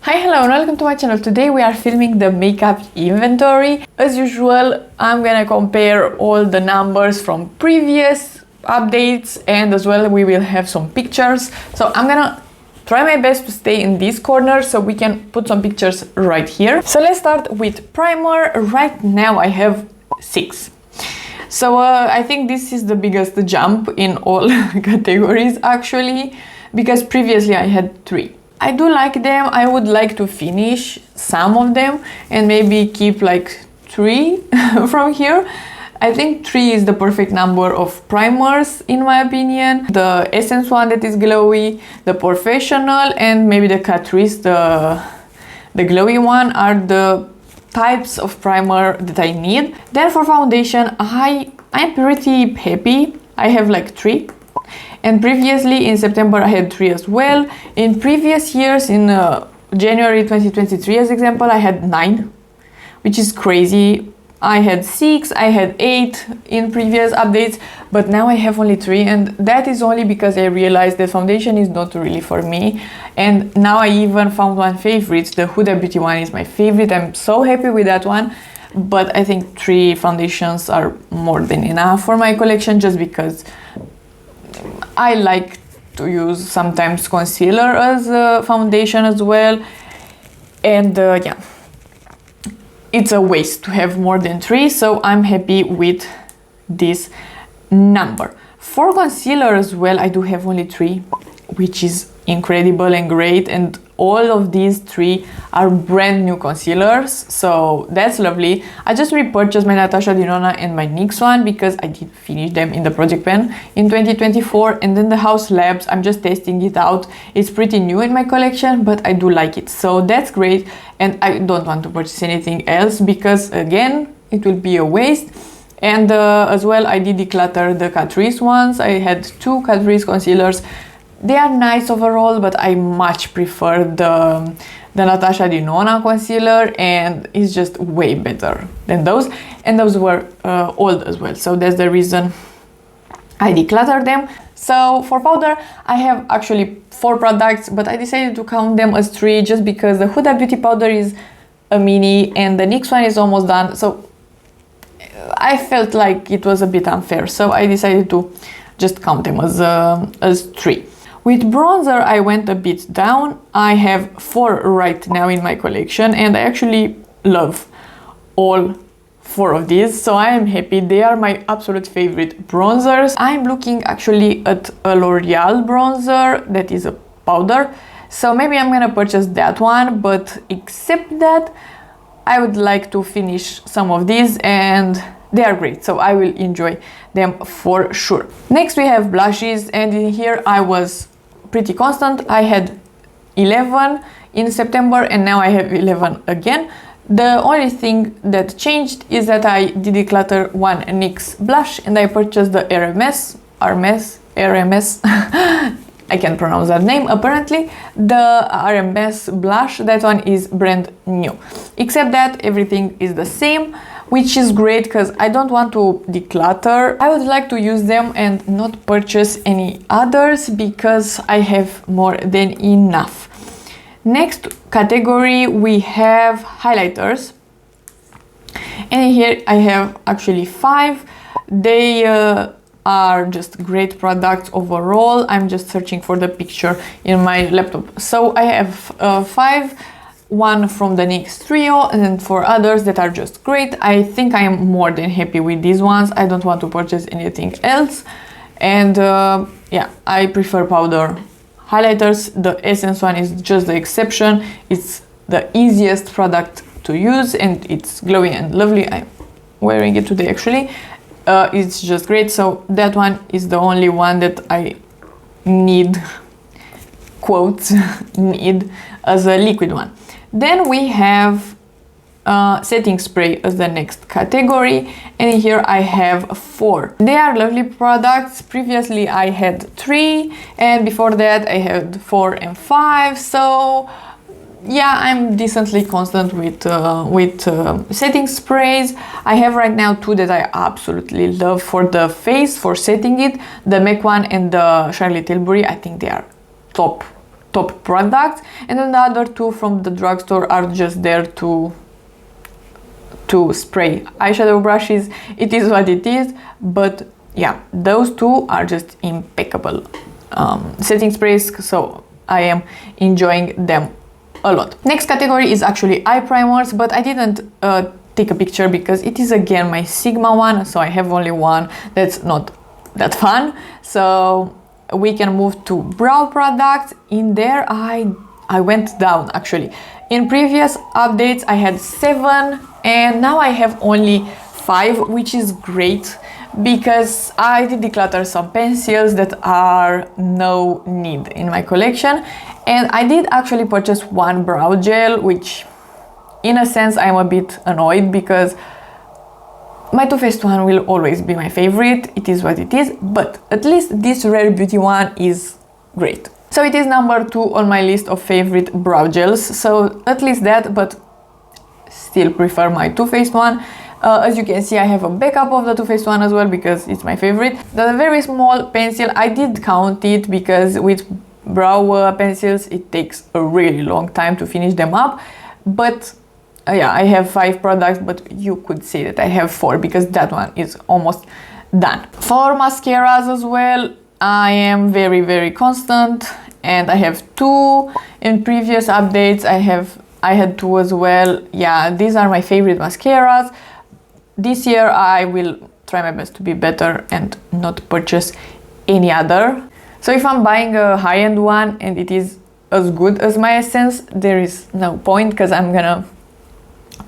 Hi, hello and welcome to my channel. Today we are filming the makeup inventory. As usual, I'm gonna compare all the numbers from previous updates, and as well we will have some pictures. So I'm gonna try my best to stay in this corner so we can put some pictures right here. So let's start with primer. Right now I have 6. So I think this is the biggest jump in all categories actually, because previously I had 3. I do like them. I would like to finish some of them and maybe keep like 3 from here. I think 3 is the perfect number of primers in my opinion. The Essence one that is glowy, the Professional, and maybe the Catrice, the glowy one, are the types of primer that I need. Then for foundation, I'm pretty happy. I have like 3. And previously in September I had 3 as well. In previous years, in January 2023 as example, I had 9, which is crazy. I had 6, I had 8 in previous updates, but now I have only 3, and that is only because I realized that foundation is not really for me. And now I even found one favorite. The Huda Beauty one is my favorite. I'm so happy with that one, but I think 3 foundations are more than enough for my collection, just because I like to use sometimes concealer as a foundation as well, and yeah, it's a waste to have more than 3, so I'm happy with this number. For concealer as well, I do have only 3, which is incredible and great, and all of these 3 are brand new concealers, so that's lovely. I just repurchased my Natasha Denona and my NYX one because I did finish them in the project pan in 2024, and then the House Labs, I'm just testing it out. It's pretty new in my collection, but I do like it, so that's great. And I don't want to purchase anything else because again it will be a waste. And as well, I did declutter the Catrice ones. I had 2 Catrice concealers. They are nice overall, but I much prefer the Natasha Denona concealer, and it's just way better than those. And those were old as well, so that's the reason I decluttered them. So for powder, I have actually 4 products, but I decided to count them as 3 just because the Huda Beauty powder is a mini and the NYX one is almost done. So I felt like it was a bit unfair, so I decided to just count them as 3. With bronzer, I went a bit down. I have 4 right now in my collection, and I actually love all 4 of these, so I am happy. They are my absolute favorite bronzers. I'm looking actually at a L'Oreal bronzer that is a powder, so maybe I'm gonna purchase that one, but except that, I would like to finish some of these, and they are great, so I will enjoy them for sure. Next we have blushes, and in here I was pretty constant. I had 11 in September, and now I have 11 again. The only thing that changed is that I did declutter one NYX blush, and I purchased the RMS. I can't pronounce that name apparently. The RMS blush, that one is brand new. Except that everything is the same, which is great because I don't want to declutter. I would like to use them and not purchase any others because I have more than enough. Next category we have highlighters, and here I have actually 5. They are just great products overall. I'm just searching for the picture in my laptop. So I have 5. One from the NYX trio, and then 4 others that are just great. I think I am more than happy with these ones. I don't want to purchase anything else, and yeah, I prefer powder highlighters. The Essence one is just the exception. It's the easiest product to use, and it's glowy and lovely. I'm wearing it today actually. It's just great, so that one is the only one that I need, quotes, need as a liquid one. Then we have setting spray as the next category, and here I have 4. They are lovely products. Previously I had 3, and before that I had 4 and 5, so yeah, I'm decently constant with setting sprays. I have right now 2 that I absolutely love for the face, for setting it, the MAC one and the Charlotte Tilbury. I think they are top top products, and then the other two from the drugstore are just there to spray eyeshadow brushes. It is what it is, but yeah, those two are just impeccable setting sprays, so I am enjoying them a lot. Next category is actually eye primers, but I didn't take a picture because it is again my Sigma one, so I have only one. That's not that fun. So we can move to brow products. In there I went down actually. In previous updates I had 7 and now I have only 5, which is great because I did declutter some pencils that are no need in my collection, and I did actually purchase one brow gel, which in a sense I'm a bit annoyed because my Too Faced one will always be my favorite. It is what it is, but at least this Rare Beauty one is great. So it is number 2 on my list of favorite brow gels, so at least that, but still prefer my Too Faced one. As you can see, I have a backup of the Too Faced one as well because it's my favorite. The very small pencil, I did count it because with brow pencils it takes a really long time to finish them up, but yeah, I have 5 products, but you could say that I have 4 because that one is almost done. For mascaras as well, I am very constant, and I have 2. In previous updates I had 2 as well. Yeah, these are my favorite mascaras. This year I will try my best to be better and not purchase any other. So if I'm buying a high-end one and it is as good as my Essence, there is no point because I'm gonna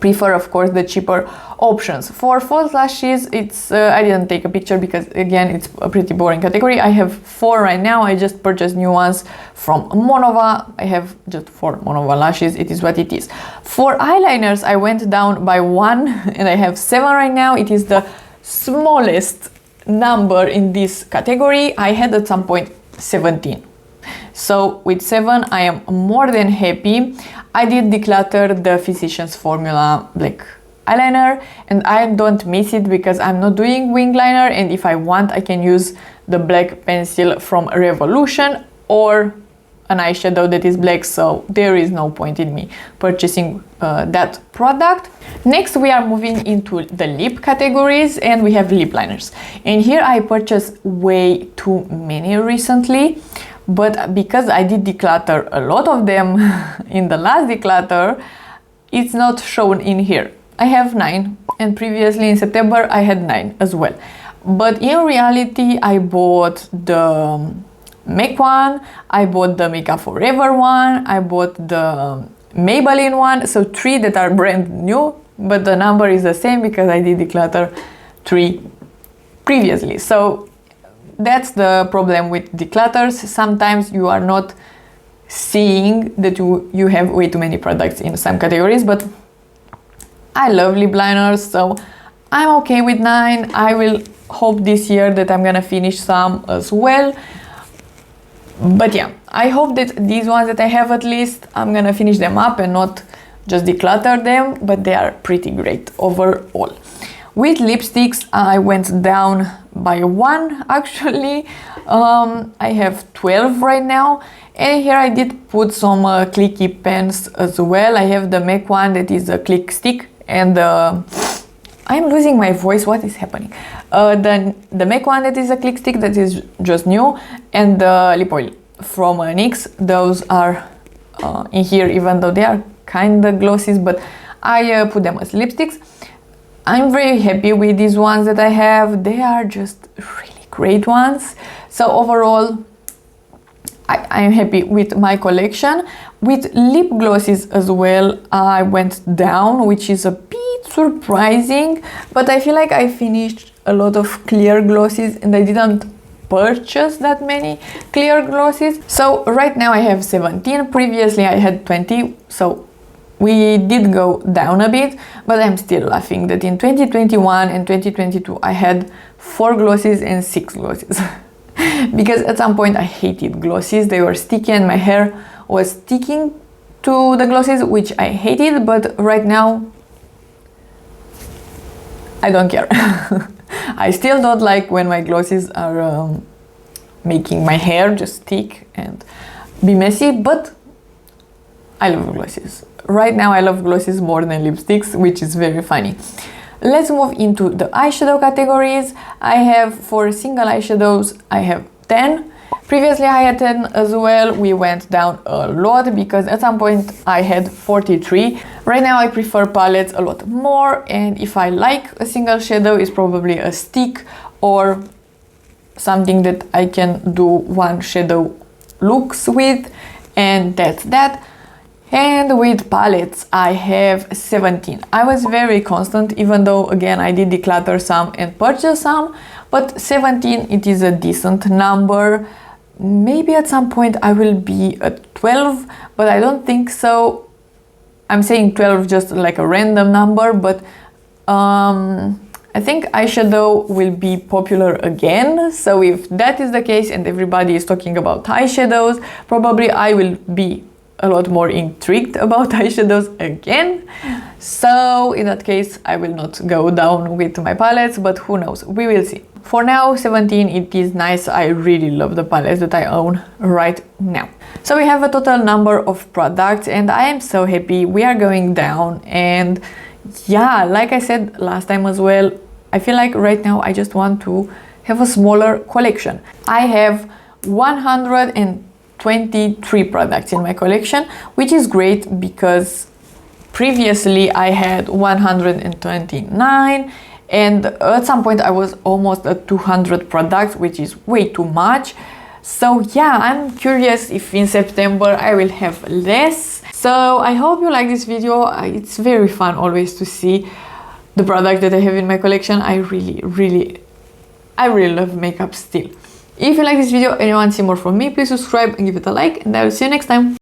prefer, of course, the cheaper options. For false lashes, it's I didn't take a picture because again it's a pretty boring category. I have 4 right now. I just purchased new ones from Monova. I have just 4 Monova lashes. It is what it is. For eyeliners, I went down by 1 and I have 7 right now. It is the smallest number in this category. I had at some point 17. So with 7 I am more than happy. I did declutter the Physicians Formula black eyeliner and I don't miss it because I'm not doing wing liner, and if I want I can use the black pencil from Revolution or an eyeshadow that is black, so there is no point in me purchasing that product. Next we are moving into the lip categories and we have lip liners, and here I purchased way too many recently, but because I did declutter a lot of them in the last declutter, it's not shown in here. I have 9 and previously in September I had 9 as well, but in reality I bought the MAC one, I bought the Makeup Forever one, I bought the Maybelline one, so 3 that are brand new, but the number is the same because I did declutter 3 previously. So that's the problem with declutters. Sometimes you are not seeing that you have way too many products in some categories, but I love lip liners, so I'm okay with 9. I will hope this year that I'm gonna finish some as well. But yeah, I hope that these ones that I have, at least I'm gonna finish them up and not just declutter them, but they are pretty great overall. With lipsticks, I went down by 1 actually. I have 12 right now, and here I did put some clicky pens as well. I have the MAC one that is a click stick, and I'm losing my voice, what is happening? The MAC one that is a click stick that is just new, and the lip oil from NYX. Those are in here, even though they are kind of glossies, but I put them as lipsticks. I'm very happy with these ones that I have. They are just really great ones. So overall, I'm happy with my collection. With lip glosses as well, I went down, which is a bit surprising, but I feel like I finished a lot of clear glosses and I didn't purchase that many clear glosses. So right now I have 17, previously I had 20, so we did go down a bit, but I'm still laughing that in 2021 and 2022 I had 4 glosses and 6 glosses. Because at some point I hated glosses, they were sticky and my hair was sticking to the glosses, which I hated, but right now I don't care. I still don't like when my glosses are making my hair just stick, and be messy, but I love glosses. Right now I love glosses more than lipsticks, which is very funny. Let's move into the eyeshadow categories. I have, for single eyeshadows, I have 10. Previously I had 10 as well. We went down a lot because at some point I had 43. Right now I prefer palettes a lot more, and if I like a single shadow, it's probably a stick or something that I can do one shadow looks with, and that's that. And with palettes I have 17. I was very constant, even though again I did declutter some and purchase some, but 17, it is a decent number. Maybe at some point I will be at 12, but I don't think so. I'm saying 12 just like a random number, but I think eyeshadow will be popular again. So if that is the case and everybody is talking about eyeshadows, probably I will be a lot more intrigued about eyeshadows again. So in that case I will not go down with my palettes, but who knows, we will see. For now 17, it is nice. I really love the palettes that I own right now. So we have a total number of products and I am so happy we are going down. And yeah, like I said last time as well, I feel like right now I just want to have a smaller collection. I have 123 products in my collection, which is great because previously I had 129 and at some point I was almost at 200 products, which is way too much. So yeah, I'm curious if in September I will have less. So I hope you like this video. It's very fun always to see the product that I have in my collection. I really love makeup still. If you like this video and you want to see more from me, please subscribe and give it a like, and I will see you next time.